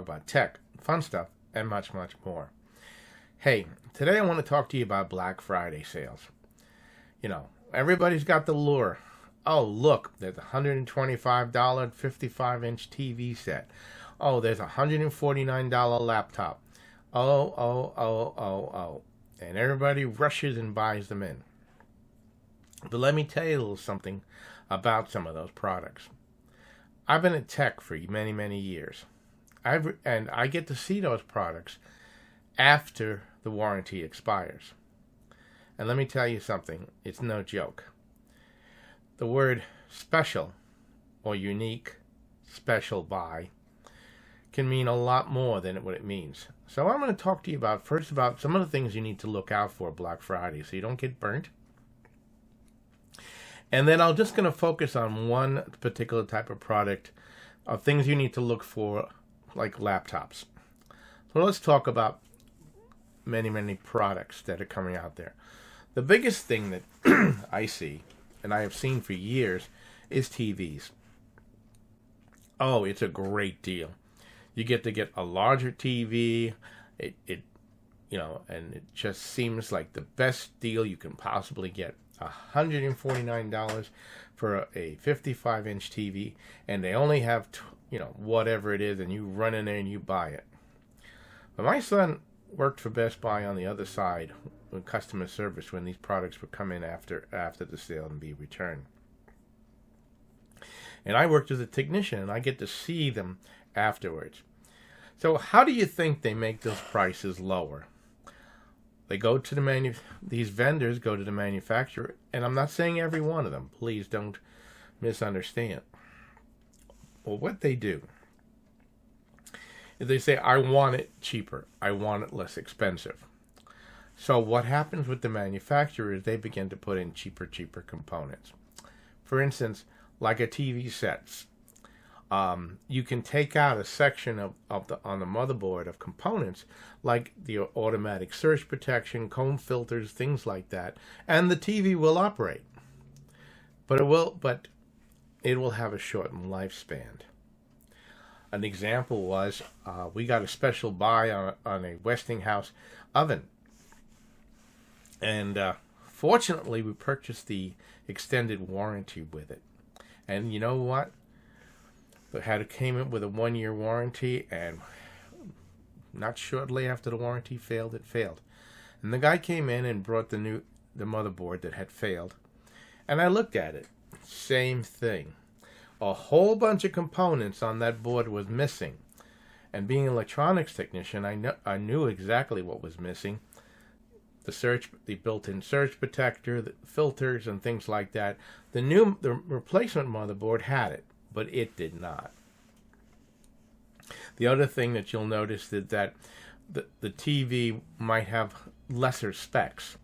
about tech, fun stuff, and much, much more. Hey, today I want to talk to you about Black Friday sales. You know, everybody's got the lure. Oh, look, there's a $125 55-inch TV set. Oh, there's a $149 laptop. Oh. And everybody rushes and buys them in. But let me tell you a little something about some of those products. I've been in tech for many, many years. And I get to see those products after the warranty expires. And let me tell you something, it's no joke. The word special or unique, special buy, can mean a lot more than what it means. So I'm going to talk to you about some of the things you need to look out for Black Friday so you don't get burnt. And then I'm just going to focus on one particular type of product of things you need to look for, like laptops. So let's talk about many, many products that are coming out there. The biggest thing that I see, and I have seen for years, is TVs. Oh, it's a great deal. You get to get a larger TV. And it just seems like the best deal you can possibly get. $149 for a 55-inch TV, and they only have whatever it is, and you run in there and you buy it. But my son worked for Best Buy on the other side with customer service when these products would come in after the sale and be returned. And I worked as a technician, and I get to see them afterwards. So how do you think they make those prices lower? They go to these vendors go to the manufacturer, and I'm not saying every one of them. Please don't misunderstand. Well, what they do is they say, I want it cheaper. I want it less expensive. So what happens with the manufacturer is they begin to put in cheaper components. For instance, like a TV sets. You can take out a section on the motherboard of components like the automatic surge protection, comb filters, things like that, and the TV will operate. But it will have a shortened lifespan. An example was we got a special buy on a Westinghouse oven, and fortunately we purchased the extended warranty with it. And you know what? It came in with a 1-year warranty, and not shortly after the warranty failed, it failed. And the guy came in and brought the motherboard that had failed, and I looked at it. Same thing. A whole bunch of components on that board was missing. And being an electronics technician, I knew exactly what was missing. The built-in surge protector, the filters, and things like that. The replacement motherboard had it, but it did not. The other thing that you'll notice is that the TV might have lesser specs.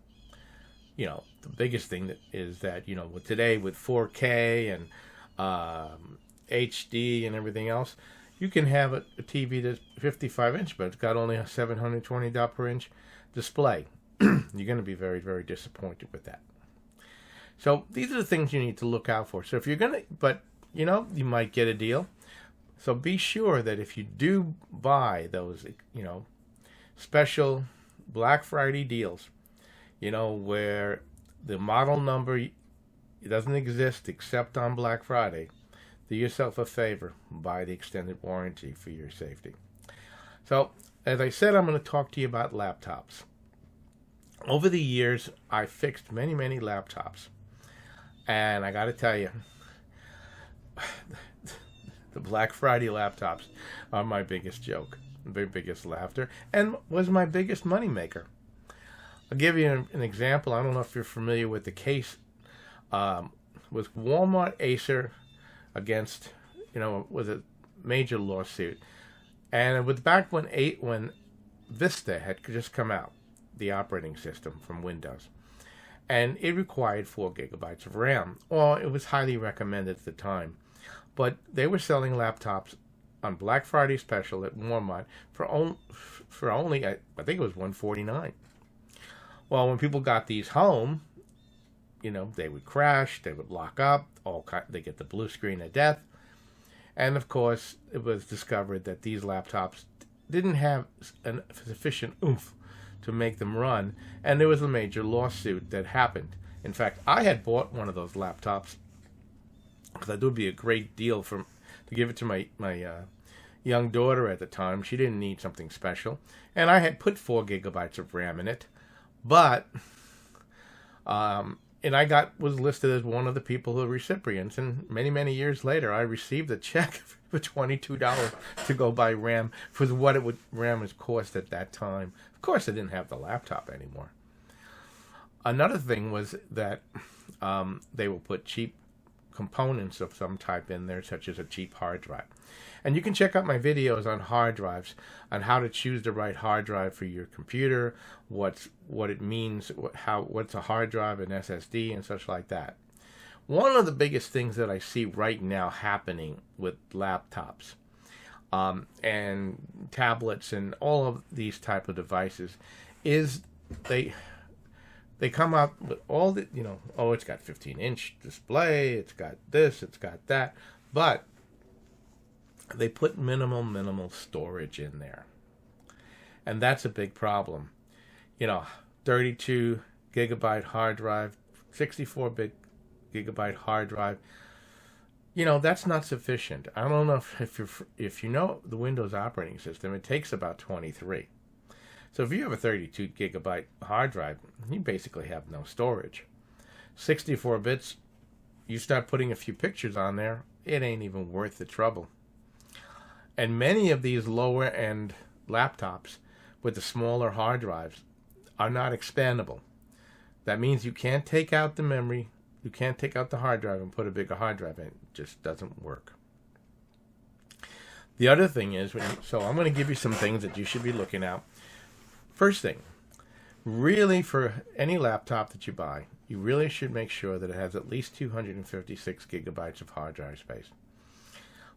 The biggest thing is that today with 4K and HD and everything else, you can have a TV that's 55-inch, but it's got only a $720 per inch display. You're going to be very, very disappointed with that. So these are the things you need to look out for. So if you're going to, you might get a deal. So be sure that if you do buy those, special Black Friday deals, where the model number doesn't exist except on Black Friday, do yourself a favor, buy the extended warranty for your safety. So, as I said, I'm going to talk to you about laptops. Over the years, I fixed many, many laptops. And I got to tell you, the Black Friday laptops are my biggest joke, my biggest laughter, and was my biggest money maker. I'll give you an example. I don't know if you're familiar with the case with Walmart Acer against, with a major lawsuit. And it was back when Vista had just come out, the operating system from Windows. And it required 4 gigabytes of RAM. Well, it was highly recommended at the time. But they were selling laptops on Black Friday special at Walmart for only I think it was $149. Well, when people got these home, they would crash, they would lock up, they get the blue screen of death. And of course, it was discovered that these laptops didn't have sufficient oomph to make them run, and there was a major lawsuit that happened. In fact, I had bought one of those laptops because I thought it would be a great deal to give it to my young daughter at the time. She didn't need something special, and I had put 4 gigabytes of RAM in it, but and I was listed as one of the people who are recipients, and many years later I received a check for $22 to go buy RAM for what RAM was cost at that time. Of course, I didn't have the laptop anymore. Another thing was that they will put cheap components of some type in there, such as a cheap hard drive. And you can check out my videos on hard drives, on how to choose the right hard drive for your computer, what it means, what's a hard drive, an SSD, and such like that. One of the biggest things that I see right now happening with laptops and tablets and all of these type of devices is they come out with all the, it's got 15-inch display, it's got this, it's got that, but they put minimal storage in there. And that's a big problem. 32 gigabyte hard drive, 64-bit gigabyte hard drive. That's not sufficient. I don't know if you know the Windows operating system, it takes about 23. So if you have a 32 gigabyte hard drive, you basically have no storage. 64 bits, you start putting a few pictures on there, it ain't even worth the trouble. And many of these lower end laptops with the smaller hard drives are not expandable. That means you can't take out the memory, you can't take out the hard drive and put a bigger hard drive in. It just doesn't work. The other thing is, so I'm going to give you some things that you should be looking at. First thing, really for any laptop that you buy, you really should make sure that it has at least 256 gigabytes of hard drive space.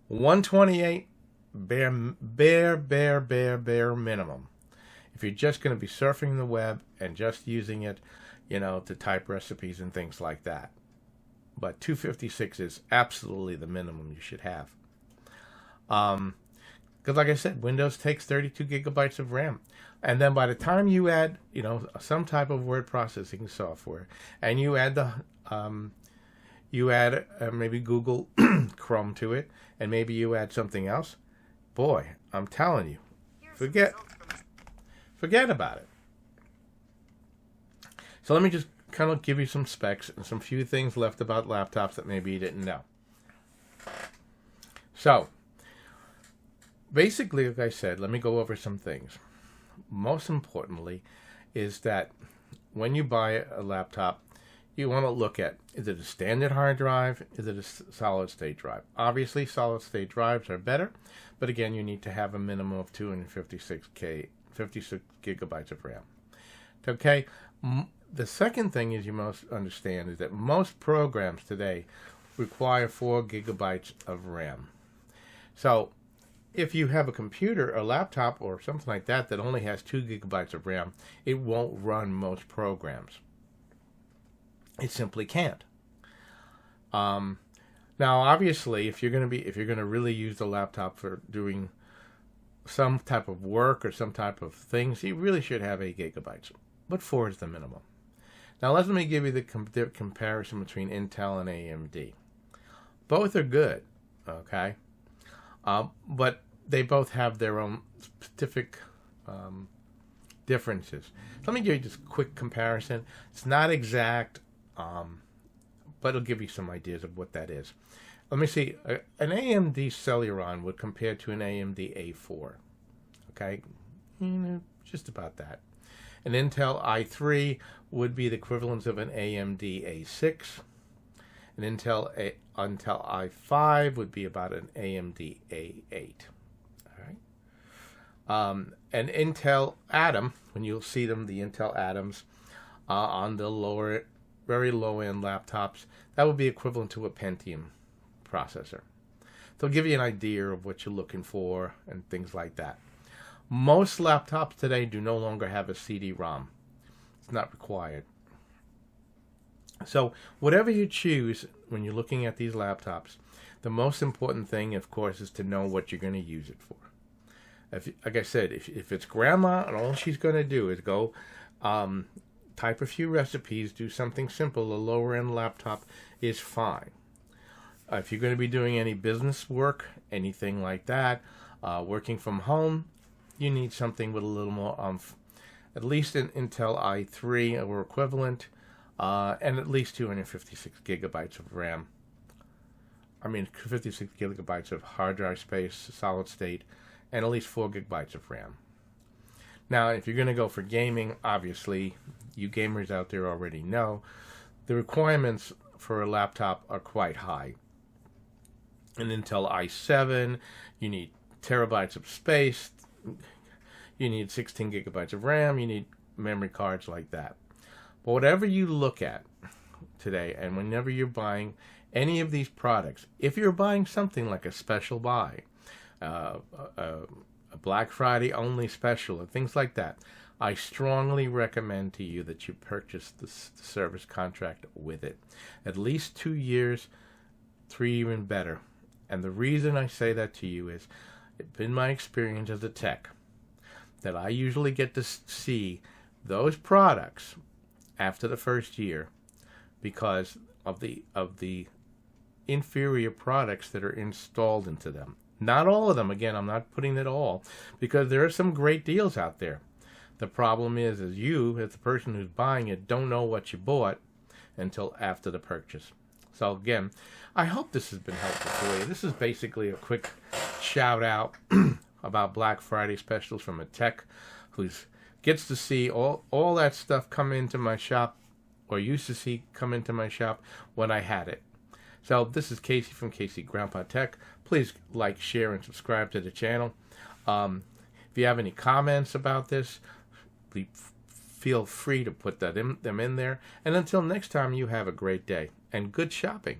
128, bare minimum. If you're just going to be surfing the web and just using it, to type recipes and things like that. But 256 is absolutely the minimum you should have. Because like I said, Windows takes 32 gigabytes of RAM. And then by the time you add, some type of word processing software, and you add maybe Google Chrome to it, and maybe you add something else, boy, I'm telling you, forget about it. So let me just kind of give you some specs and some few things left about laptops that maybe you didn't know. So, basically, like I said, let me go over some things. Most importantly is that when you buy a laptop, you want to look at, is it a standard hard drive? Is it a solid state drive? Obviously, solid state drives are better, but again, you need to have a minimum of 56 gigabytes of RAM. Okay, the second thing is you must understand is that most programs today require 4 gigabytes of RAM. So, if you have a computer, a laptop, or something like that that only has 2 gigabytes of RAM, it won't run most programs. It simply can't. Now, obviously, if you're going to really use the laptop for doing some type of work or some type of things, you really should have 8 gigabytes. But 4 is the minimum. Now, let me give you the comparison between Intel and AMD. Both are good, okay? But they both have their own specific differences. So let me give you just a quick comparison. It's not exact, but it'll give you some ideas of what that is. Let me see. An AMD Celeron would compare to an AMD A4. Okay? Just about that. An Intel i3 would be the equivalent of an AMD A6. An Intel i5 would be about an AMD A8. All right. An Intel Atom, when you'll see them, the Intel Atoms on the very low-end laptops, that would be equivalent to a Pentium processor. They'll give you an idea of what you're looking for and things like that. Most laptops today do no longer have a CD-ROM. It's not required. So whatever you choose when you're looking at these laptops, The most important thing, of course, is to know what you're going to use it for. Like I said, if it's grandma and all she's going to do is go type a few recipes, do something simple, a lower-end laptop is fine. If you're going to be doing any business work, anything like that, working from home, you need something with a little more at least an Intel i3 or equivalent, and at least 256 gigabytes of RAM. 56 gigabytes of hard drive space, solid state, and at least 4 gigabytes of RAM. Now, if you're going to go for gaming, obviously, you gamers out there already know, the requirements for a laptop are quite high. An Intel i7, you need terabytes of space, you need 16 gigabytes of RAM, you need memory cards like that. But whatever you look at today, and whenever you're buying any of these products, if you're buying something like a special buy, a Black Friday only special, and things like that, I strongly recommend to you that you purchase the service contract with it. At least 2 years, 3 even better. And the reason I say that to you is, it's been my experience as a tech that I usually get to see those products after the first year because of the inferior products that are installed into them. Not all of them, again, I'm not putting it all, because there are some great deals out there. The problem is you, as the person who's buying it, don't know what you bought until after the purchase. So again, I hope this has been helpful for you. This is basically a quick shout out about Black Friday specials from a tech who gets to see all that stuff come into my shop, or used to see come into my shop when I had it. So this is Casey from Casey Grandpa Tech. Please like, share, and subscribe to the channel. If you have any comments about this, feel free to put them in there. And until next time, you have a great day and good shopping.